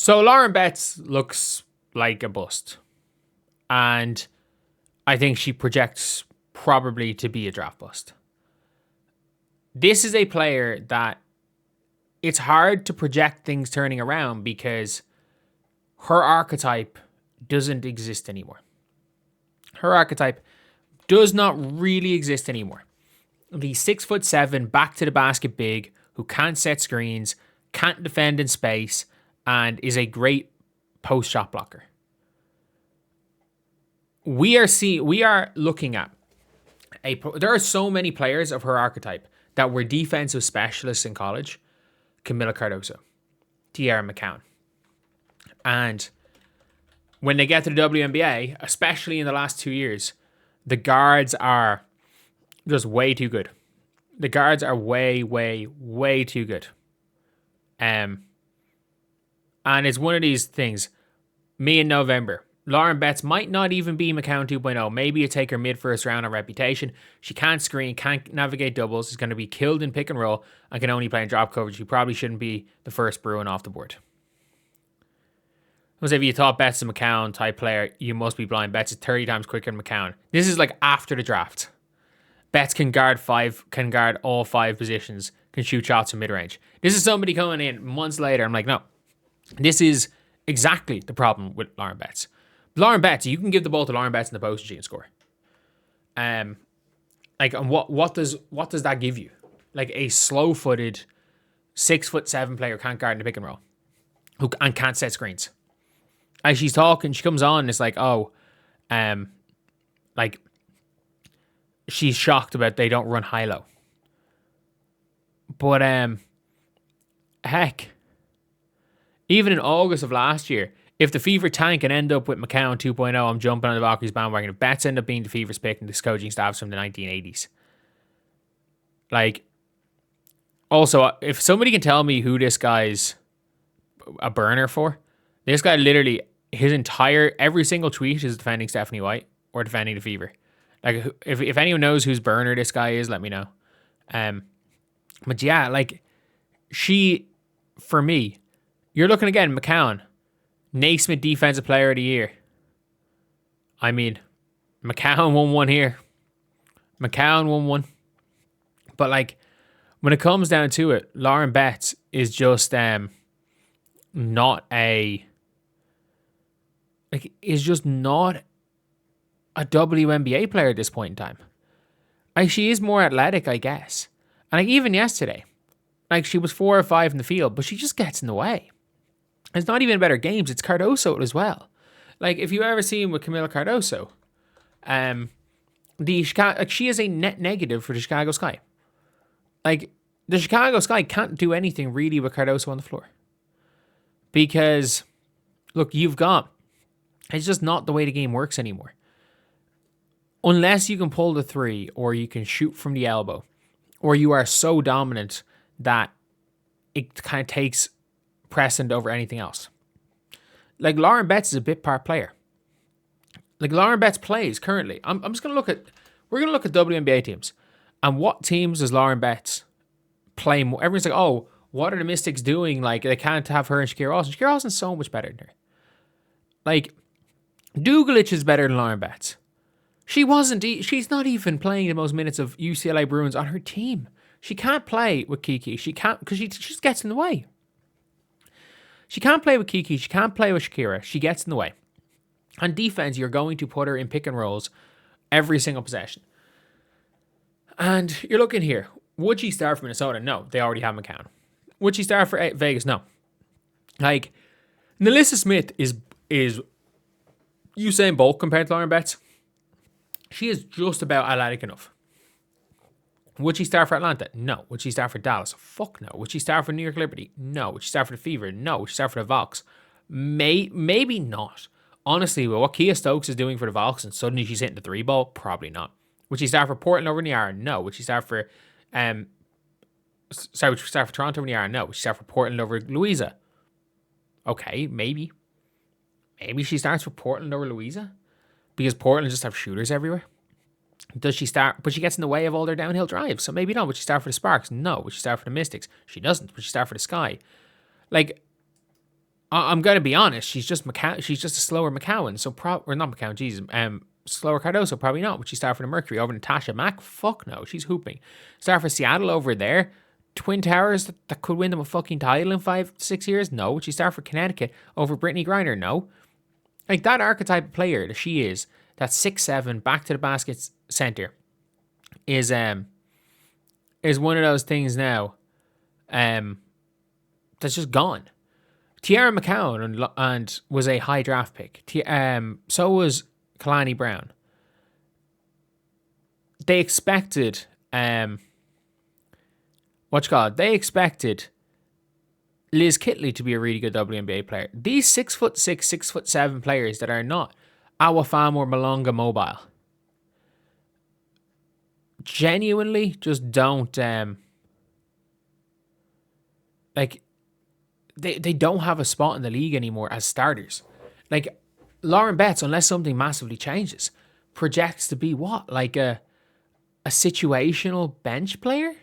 So Lauren Betts looks like a bust. And I think she projects probably to be a draft bust. This is a player that it's hard to project things turning around because her archetype doesn't exist anymore. Her archetype does not really exist anymore. The 6'7" back to the basket big who can't set screens, can't defend in space, and is a great post shot blocker. We are looking at there are so many players of her archetype that were defensive specialists in college. Camila Cardoso, Tiara McCown. And when they get to the WNBA, especially in the last 2 years, the guards are just way too good. The guards are way, way, way too good. And it's one of these things. Me in November, Lauren Betts might not even be McCown 2.0. Maybe you take her mid-first round on reputation. She can't screen, can't navigate doubles. Is going to be killed in pick and roll and can only play in drop coverage. She probably shouldn't be the first Bruin off the board. Because if you thought Betts is a McCown type player, you must be blind. Betts is 30 times quicker than McCown. This is like after the draft. Betts can guard all 5 positions, can shoot shots from mid-range. This is somebody coming in months later. I'm like, no. This is exactly the problem with Lauren Betts. Lauren Betts, you can give the ball to Lauren Betts in the post and she can score. And what does that give you? Like a slow-footed 6'7" player can't guard in the pick and roll, and can't set screens. As she's talking, she comes on and it's like, she's shocked about they don't run high-low. But heck, even in August of last year, if the Fever tank and end up with McCown 2.0, I'm jumping on the Valkyries bandwagon. If Betts end up being the Fever's pick and the coaching staffs from the 1980s. Like, also, if somebody can tell me who this guy's a burner for, this guy literally, every single tweet is defending Stephanie White or defending the Fever. Like, if anyone knows whose burner this guy is, let me know. But yeah, like, for me, you're looking again, McCown. Naismith Defensive Player of the Year. I mean, McCown won one here. McCown won one. But like, when it comes down to it, Lauren Betts is just not a WNBA player at this point in time. Like, she is more athletic, I guess. And like, even yesterday, like, she was 4 or 5 in the field, but she just gets in the way. It's not even better games. It's Cardoso as well. Like, if you ever see him with Camila Cardoso, she is a net negative for the Chicago Sky. Like, the Chicago Sky can't do anything really with Cardoso on the floor. Because, look, it's just not the way the game works anymore. Unless you can pull the 3 or you can shoot from the elbow, or you are so dominant that it kind of takes precedent over anything else. Like, Lauren Betts is a bit part player. Like, Lauren Betts plays currently. We're going to look at WNBA teams. And what teams does Lauren Betts play more? Everyone's like, oh, what are the Mystics doing? Like, they can't have her and Shakira Austin. Shakira Austin's so much better than her. Like, Dugalich is better than Lauren Betts. She's not even playing the most minutes of UCLA Bruins on her team. She can't play with Kiki. She can't, because she just gets in the way. She can't play with Kiki. She can't play with Shakira. She gets in the way. On defense, you're going to put her in pick and rolls every single possession. And you're looking here. Would she start for Minnesota? No. They already have McCown. Would she start for Vegas? No. Like, Nalissa Smith is Usain Bolt compared to Lauren Betts. She is just about athletic enough. Would she start for Atlanta? No. Would she start for Dallas? Fuck no. Would she start for New York Liberty? No. Would she start for the Fever? No. Would she start for the Valks? Maybe not. Honestly, with what Kia Stokes is doing for the Valks and suddenly she's hitting the 3 ball, probably not. Would she start for Portland over Niara? No. Would she start for would she start for Toronto over Niara? No. Would she start for Portland over Louisa? Okay, maybe. Maybe she starts for Portland over Louisa because Portland just have shooters everywhere. Does she start? But she gets in the way of all their downhill drives. So maybe not. Would she start for the Sparks? No. Would she start for the Mystics? She doesn't. Would she start for the Sky? Like, I'm going to be honest. She's just She's just a slower McCowan. So or not McCowan. Jesus. Slower Cardoso, probably not. Would she start for the Mercury over Natasha Mack? Fuck no. She's hooping. Start for Seattle over there. Twin Towers that could win them a fucking title in 5-6 years? No. Would she start for Connecticut over Brittany Griner? No. Like that archetype of player that she is, that 6'7", back to the basket center, is one of those things now that's just gone. Tiara McCowan and was a high draft pick. So was Kalani Brown. They expected they expected Liz Kitley to be a really good WNBA player. These 6'6", 6'7" players that are not Awafam or Malonga mobile genuinely just don't they don't have a spot in the league anymore as starters. Like Lauren Betts, unless something massively changes, projects to be what? Like a situational bench player?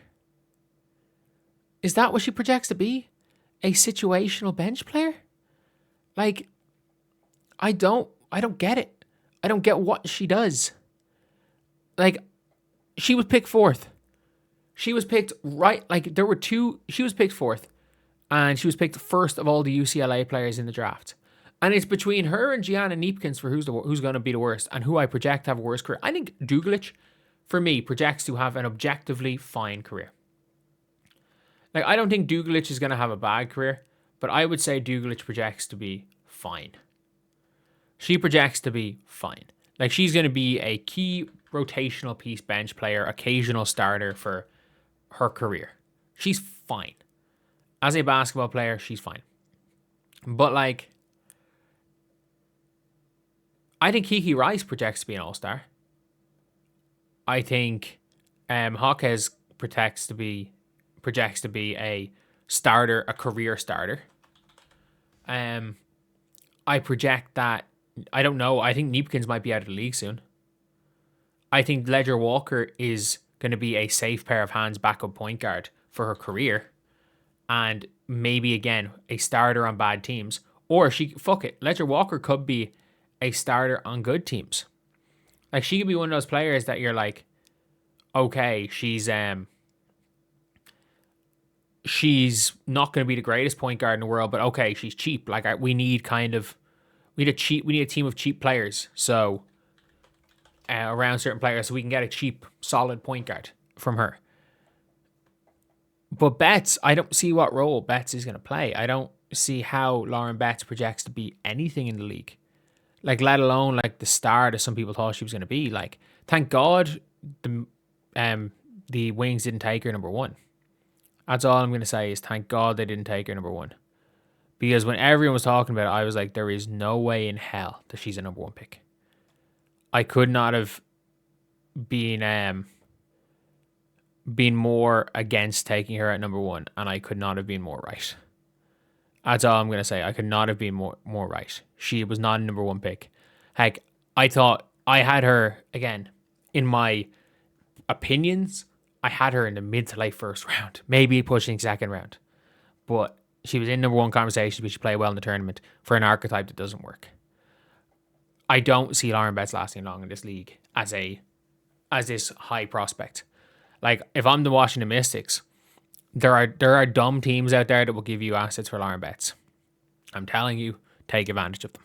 Is that what she projects to be? A situational bench player? Like, I don't get it. I don't get what she does. Like, she was picked fourth. She was picked she was picked fourth. And she was picked first of all the UCLA players in the draft. And it's between her and Gianna Neepkins for who's going to be the worst and who I project to have a worse career. I think Dugulich, for me, projects to have an objectively fine career. Like, I don't think Dugulich is going to have a bad career, but I would say Dugulich projects to be fine. She projects to be fine. Like, she's going to be a key rotational piece bench player, occasional starter for her career. She's fine. As a basketball player, she's fine. But, like, I think Kiki Rice projects to be an all-star. I think Hawkes projects to be a starter, a career starter. I project that, I don't know, I think Neepkins might be out of the league soon. I think Ledger Walker is going to be a safe pair of hands backup point guard for her career. And maybe, again, a starter on bad teams. Or Ledger Walker could be a starter on good teams. Like, she could be one of those players that you're like, okay, she's not going to be the greatest point guard in the world, but okay, she's cheap. Like, we need a team of cheap players. So around certain players, so we can get a cheap, solid point guard from her. But Betts, I don't see what role Betts is going to play. I don't see how Lauren Betts projects to be anything in the league. Like, let alone like the star that some people thought she was going to be. Like, thank God the Wings didn't take her number one. That's all I'm going to say is thank God they didn't take her number one. Because when everyone was talking about it, I was like, there is no way in hell that she's a number one pick. I could not have been more against taking her at number one, and I could not have been more right. That's all I'm going to say. I could not have been more right. She was not a number one pick. Heck, I thought I had her, again, in my opinions, I had her in the mid to late first round, maybe pushing second round. But she was in number one conversation because she played well in the tournament for an archetype that doesn't work. I don't see Lauren Betts lasting long in this league as this high prospect. Like, if I'm the Washington Mystics, there are dumb teams out there that will give you assets for Lauren Betts. I'm telling you, take advantage of them.